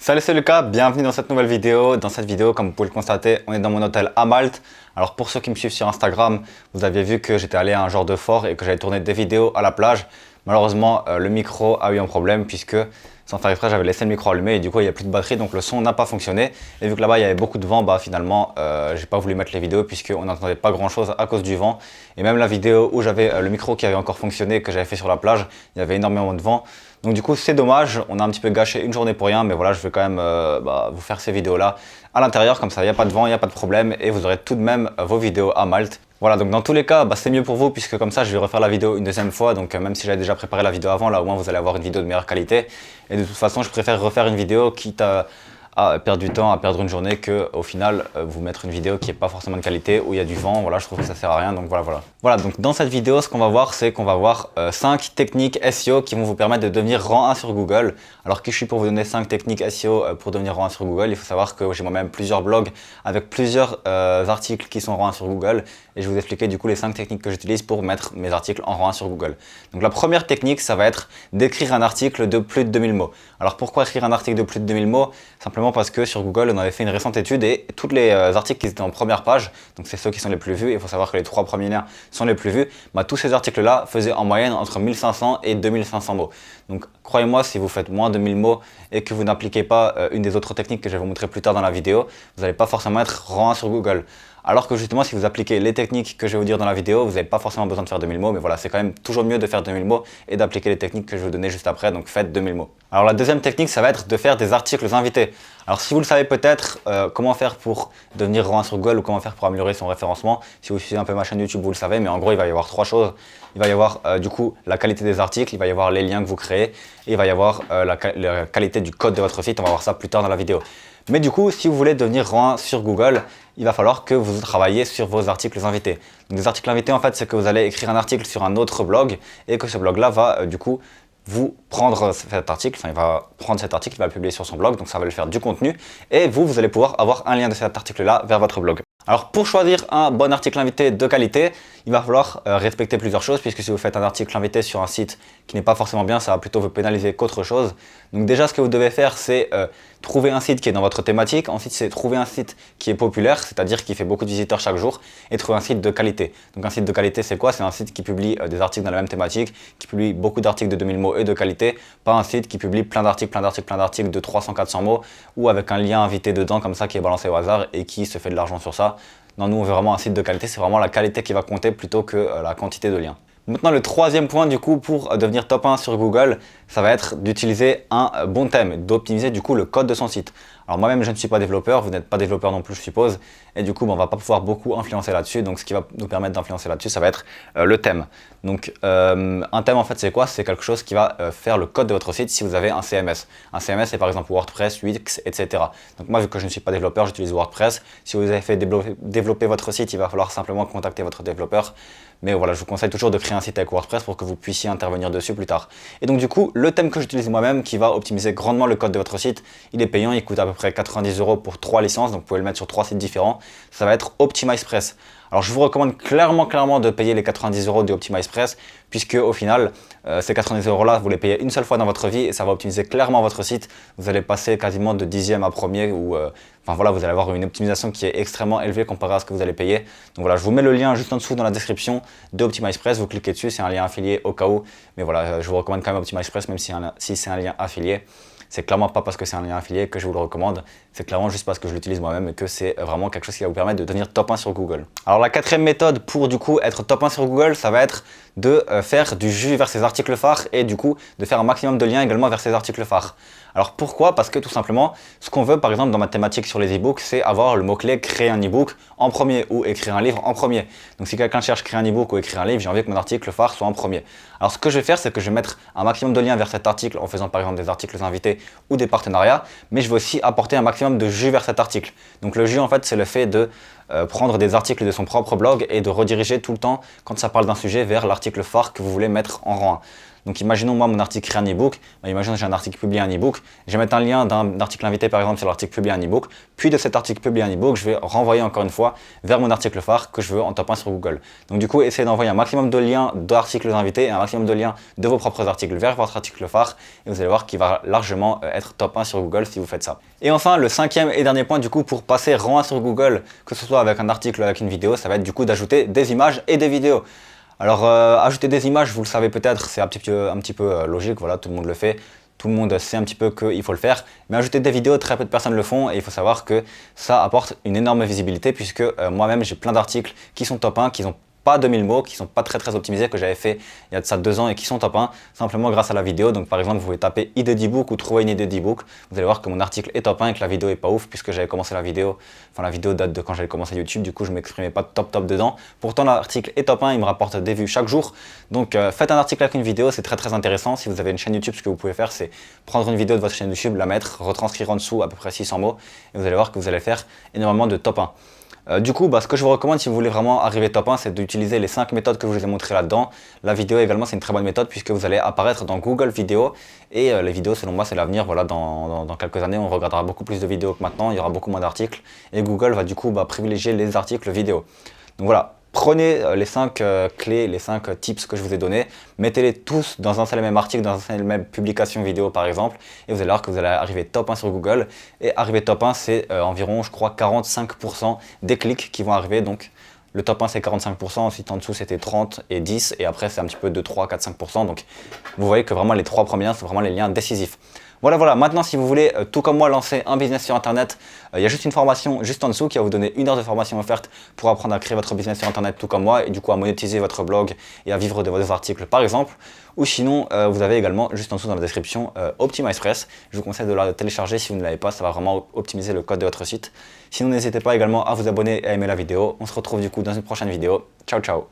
Salut, c'est Lucas, bienvenue dans cette nouvelle vidéo. Dans cette vidéo, comme vous pouvez le constater, on est dans mon hôtel à Malte. Alors pour ceux qui me suivent sur Instagram, vous aviez vu que j'étais allé à un genre de fort et que j'avais tourné des vidéos à la plage. Malheureusement, le micro a eu un problème puisque, sans faire exprès, j'avais laissé le micro allumé et du coup, il n'y a plus de batterie, donc le son n'a pas fonctionné. Et vu que là-bas, il y avait beaucoup de vent, finalement, j'ai pas voulu mettre les vidéos puisqu'on n'entendait pas grand-chose à cause du vent. Et même la vidéo où j'avais le micro qui avait encore fonctionné, que j'avais fait sur la plage, il y avait énormément de vent. Donc du coup c'est dommage, on a un petit peu gâché une journée pour rien, mais voilà, je vais quand même vous faire ces vidéos là à l'intérieur, comme ça il n'y a pas de vent, il n'y a pas de problème et vous aurez tout de même vos vidéos à Malte. Voilà, donc dans tous les cas, c'est mieux pour vous puisque comme ça je vais refaire la vidéo une deuxième fois, donc même si j'avais déjà préparé la vidéo avant, là au moins vous allez avoir une vidéo de meilleure qualité. Et de toute façon je préfère refaire une vidéo quitte à perdre du temps, à perdre une journée, que au final vous mettre une vidéo qui n'est pas forcément de qualité, où il y a du vent. Voilà, je trouve que ça sert à rien, donc voilà, donc dans cette vidéo, ce qu'on va voir, c'est qu'on va voir 5 techniques SEO qui vont vous permettre de devenir rang 1 sur Google. Alors qui je suis pour vous donner 5 techniques SEO pour devenir rang 1 sur Google? Il faut savoir que j'ai moi-même plusieurs blogs avec plusieurs articles qui sont rang 1 sur Google, et je vais vous expliquer du coup les 5 techniques que j'utilise pour mettre mes articles en rang 1 sur Google. Donc la première technique, ça va être d'écrire un article de plus de 2000 mots. Alors pourquoi écrire un article de plus de 2000 mots? Simplement parce que sur Google, on avait fait une récente étude et tous les articles qui étaient en première page, donc c'est ceux qui sont les plus vus, il faut savoir que les 3 premiers liens sont les plus vus, tous ces articles-là faisaient en moyenne entre 1500 et 2500 mots. Donc croyez-moi, si vous faites moins de 1000 mots et que vous n'appliquez pas une des autres techniques que je vais vous montrer plus tard dans la vidéo, vous n'allez pas forcément être rang 1 sur Google. Alors que justement, si vous appliquez les techniques que je vais vous dire dans la vidéo, vous n'avez pas forcément besoin de faire 2000 mots, mais voilà, c'est quand même toujours mieux de faire 2000 mots et d'appliquer les techniques que je vais vous donner juste après, donc faites 2000 mots. Alors la deuxième technique, ça va être de faire des articles invités. Alors si vous le savez peut-être, comment faire pour devenir rang 1 sur Google ou comment faire pour améliorer son référencement, si vous suivez un peu ma chaîne YouTube, vous le savez, mais en gros, il va y avoir 3 choses. Il va y avoir du coup la qualité des articles, il va y avoir les liens que vous créez, et il va y avoir la qualité du code de votre site, on va voir ça plus tard dans la vidéo. Mais du coup, si vous voulez devenir rang 1 sur Google, il va falloir que vous travaillez sur vos articles invités. Donc des articles invités, en fait, c'est que vous allez écrire un article sur un autre blog et que ce blog-là va du coup vous prendre cet article, il va prendre cet article, il va le publier sur son blog, donc ça va lui faire du contenu et vous allez pouvoir avoir un lien de cet article-là vers votre blog. Alors pour choisir un bon article invité de qualité, il va falloir respecter plusieurs choses, puisque si vous faites un article invité sur un site qui n'est pas forcément bien, ça va plutôt vous pénaliser qu'autre chose. Donc déjà, ce que vous devez faire, c'est trouver un site qui est dans votre thématique. Ensuite, c'est trouver un site qui est populaire, c'est-à-dire qui fait beaucoup de visiteurs chaque jour, et trouver un site de qualité. Donc un site de qualité, c'est quoi? C'est un site qui publie des articles dans la même thématique, qui publie beaucoup d'articles de 2000 mots et de qualité, pas un site qui publie plein d'articles de 300-400 mots, ou avec un lien invité dedans comme ça qui est balancé au hasard et qui se fait de l'argent sur ça. Non, nous on veut vraiment un site de qualité, c'est vraiment la qualité qui va compter plutôt que la quantité de liens. Maintenant, le troisième point du coup pour devenir top 1 sur Google, ça va être d'utiliser un bon thème, d'optimiser du coup le code de son site. Alors moi-même je ne suis pas développeur, vous n'êtes pas développeur non plus je suppose, et du coup on va pas pouvoir beaucoup influencer là-dessus, donc ce qui va nous permettre d'influencer là-dessus ça va être le thème. Donc un thème en fait c'est quoi? C'est quelque chose qui va faire le code de votre site si vous avez un CMS. Un CMS c'est par exemple WordPress, Wix, etc. Donc moi vu que je ne suis pas développeur j'utilise WordPress. Si vous avez fait développer votre site, il va falloir simplement contacter votre développeur. Mais voilà, je vous conseille toujours de créer un site avec WordPress pour que vous puissiez intervenir dessus plus tard. Et donc du coup, le thème que j'utilise moi-même qui va optimiser grandement le code de votre site, il est payant, il coûte à peu près 90 € pour 3 licences, donc vous pouvez le mettre sur 3 sites différents. Ça va être OptimizePress. Alors je vous recommande clairement de payer les 90 € de OptimizePress, puisque au final, ces 90 € là, vous les payez une seule fois dans votre vie et ça va optimiser clairement votre site. Vous allez passer quasiment de 10e à premier, ou enfin voilà, vous allez avoir une optimisation qui est extrêmement élevée comparée à ce que vous allez payer. Donc voilà, je vous mets le lien juste en dessous dans la description de OptimizePress, vous cliquez dessus, c'est un lien affilié au cas où. Mais voilà, je vous recommande quand même OptimizePress, même si c'est un lien affilié. C'est clairement pas parce que c'est un lien affilié que je vous le recommande, c'est clairement juste parce que je l'utilise moi-même et que c'est vraiment quelque chose qui va vous permettre de devenir top 1 sur Google. Alors la quatrième méthode pour du coup être top 1 sur Google, ça va être de faire du jus vers ses articles phares et du coup de faire un maximum de liens également vers ses articles phares. Alors pourquoi? Parce que tout simplement, ce qu'on veut par exemple dans ma thématique sur les e-books, c'est avoir le mot-clé créer un e-book en premier ou écrire un livre en premier. Donc si quelqu'un cherche créer un e-book ou écrire un livre, j'ai envie que mon article phare soit en premier. Alors ce que je vais faire, c'est que je vais mettre un maximum de liens vers cet article en faisant par exemple des articles invités ou des partenariats, mais je vais aussi apporter un maximum de jus vers cet article. Donc le jus en fait, c'est le fait de prendre des articles de son propre blog et de rediriger tout le temps, quand ça parle d'un sujet, vers l'article phare que vous voulez mettre en rang 1. Donc imaginons moi mon article crée un e-book, imaginons que j'ai un article publié un e-book, je vais mettre un lien d'un article invité par exemple sur l'article publié un e-book, puis de cet article publié un e-book, je vais renvoyer encore une fois vers mon article phare que je veux en top 1 sur Google. Donc du coup, essayez d'envoyer un maximum de liens d'articles invités et un maximum de liens de vos propres articles vers votre article phare et vous allez voir qu'il va largement être top 1 sur Google si vous faites ça. Et enfin, le cinquième et dernier point du coup pour passer rang 1 sur Google, que ce soit avec un article ou avec une vidéo, ça va être du coup d'ajouter des images et des vidéos. Alors ajouter des images, vous le savez peut-être, c'est un petit peu logique, voilà, tout le monde le fait. Tout le monde sait un petit peu qu'il faut le faire, mais ajouter des vidéos, très peu de personnes le font et il faut savoir que ça apporte une énorme visibilité puisque moi-même j'ai plein d'articles qui sont top 1, qui n'ont pas 2000 mots, qui sont pas très optimisés, que j'avais fait il y a de ça 2 ans et qui sont top 1, simplement grâce à la vidéo. Donc par exemple, vous pouvez taper idée d'e-book ou trouver une idée d'e-book, vous allez voir que mon article est top 1 et que la vidéo est pas ouf puisque j'avais commencé la vidéo, enfin la vidéo date de quand j'avais commencé YouTube, du coup je m'exprimais pas top dedans. Pourtant l'article est top 1, il me rapporte des vues chaque jour. Donc faites un article avec une vidéo, c'est très intéressant. Si vous avez une chaîne YouTube, ce que vous pouvez faire, c'est prendre une vidéo de votre chaîne YouTube, la mettre, retranscrire en dessous à peu près 600 mots et vous allez voir que vous allez faire énormément de top 1. Du coup, ce que je vous recommande si vous voulez vraiment arriver top 1, c'est d'utiliser les 5 méthodes que je vous ai montrées là-dedans. La vidéo également, c'est une très bonne méthode puisque vous allez apparaître dans Google Vidéo. Et les vidéos, selon moi, c'est l'avenir. Voilà, dans quelques années, on regardera beaucoup plus de vidéos que maintenant, il y aura beaucoup moins d'articles. Et Google va du coup privilégier les articles vidéo. Donc voilà. Prenez les 5 clés, les 5 tips que je vous ai donnés, mettez-les tous dans un seul et même article, dans une seule et même publication vidéo par exemple, et vous allez voir que vous allez arriver top 1 sur Google. Et arriver top 1, c'est environ, je crois, 45% des clics qui vont arriver. Donc le top 1 c'est 45%, ensuite en dessous c'était 30 et 10, et après c'est un petit peu de 3, 4, 5%. Donc vous voyez que vraiment les 3 premiers liens, c'est vraiment les liens décisifs. Voilà, maintenant si vous voulez, tout comme moi, lancer un business sur internet, il y a juste une formation juste en dessous qui va vous donner 1 heure de formation offerte pour apprendre à créer votre business sur internet tout comme moi et du coup à monétiser votre blog et à vivre de vos articles par exemple. Ou sinon, vous avez également juste en dessous dans la description OptimizePress. Je vous conseille de la télécharger si vous ne l'avez pas, ça va vraiment optimiser le code de votre site. Sinon, n'hésitez pas également à vous abonner et à aimer la vidéo. On se retrouve du coup dans une prochaine vidéo. Ciao.